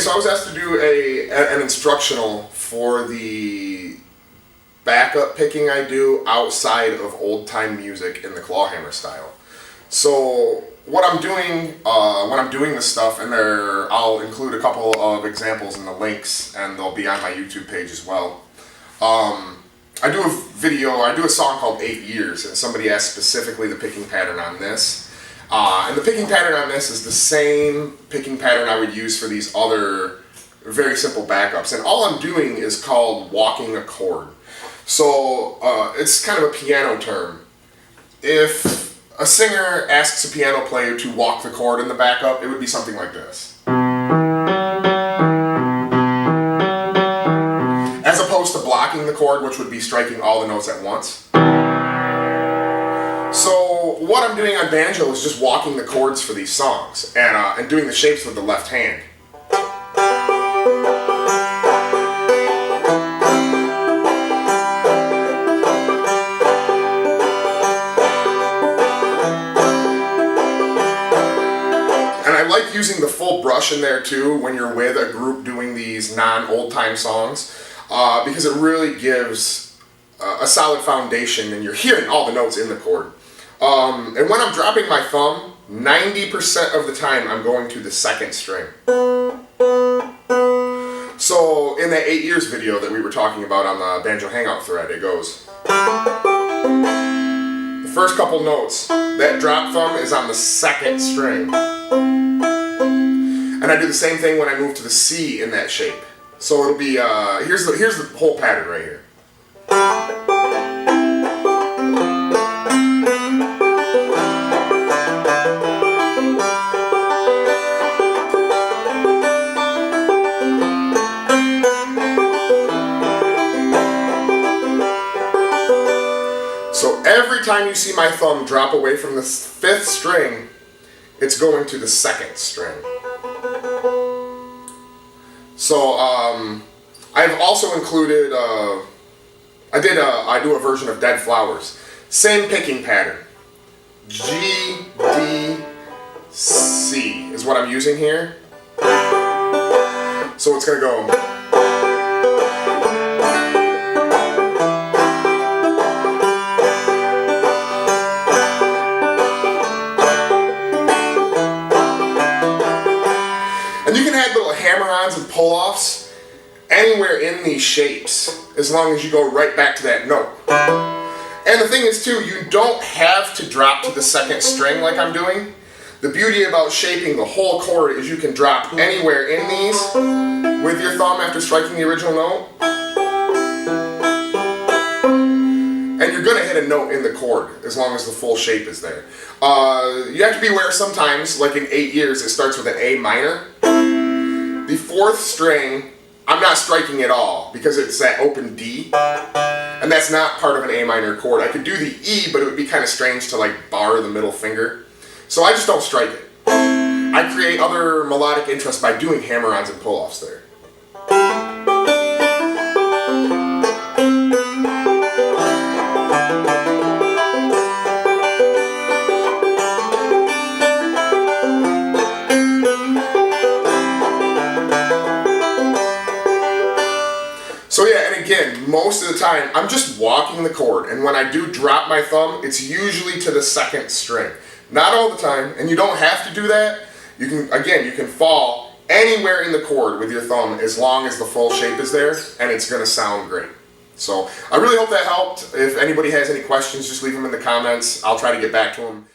so I was asked to do an instructional for the backup picking I do outside of old-time music in the Clawhammer style. So what I'm doing when I'm doing this stuff, and I'll include a couple of examples in the links, and they'll be on my YouTube page as well. I do a song called 8 Years, and somebody asked specifically the picking pattern on this. And the picking pattern on this is the same picking pattern I would use for these other very simple backups. And all I'm doing is called walking a chord. So it's kind of a piano term. If a singer asks a piano player to walk the chord in the backup, it would be something like this. As opposed to blocking the chord, which would be striking all the notes at once. So what I'm doing on banjo is just walking the chords for these songs and doing the shapes with the left hand. And I like using the full brush in there too when you're with a group doing these non-old-time songs because it really gives a solid foundation and you're hearing all the notes in the chord. And when I'm dropping my thumb, 90% of the time I'm going to the second string. So in that 8 Years video that we were talking about on the Banjohangout thread, it goes. The first couple notes, that drop thumb is on the second string. And I do the same thing when I move to the C in that shape. So it'll be, here's the whole pattern right here. So every time you see my thumb drop away from the 5th string, it's going to the 2nd string. So I've also included, I do a version of Dead Flowers. Same picking pattern. G, D, C is what I'm using here. So it's going to go. And you can add little hammer-ons and pull-offs anywhere in these shapes as long as you go right back to that note. And the thing is too, you don't have to drop to the 2nd string like I'm doing. The beauty about shaping the whole chord is you can drop anywhere in these with your thumb after striking the original note. And you're going to hit a note in the chord as long as the full shape is there. You have to be aware sometimes, like in 8 Years, it starts with an A minor. The 4th string, I'm not striking at all because it's that open D. And that's not part of an A minor chord. I could do the E, but it would be kind of strange to like bar the middle finger. So I just don't strike it. I create other melodic interest by doing hammer-ons and pull-offs there. So yeah, and again, most of the time, I'm just walking the chord, and when I do drop my thumb, it's usually to the 2nd string. Not all the time, and you don't have to do that. You can fall anywhere in the chord with your thumb as long as the full shape is there, and it's going to sound great. So I really hope that helped. If anybody has any questions, just leave them in the comments. I'll try to get back to them.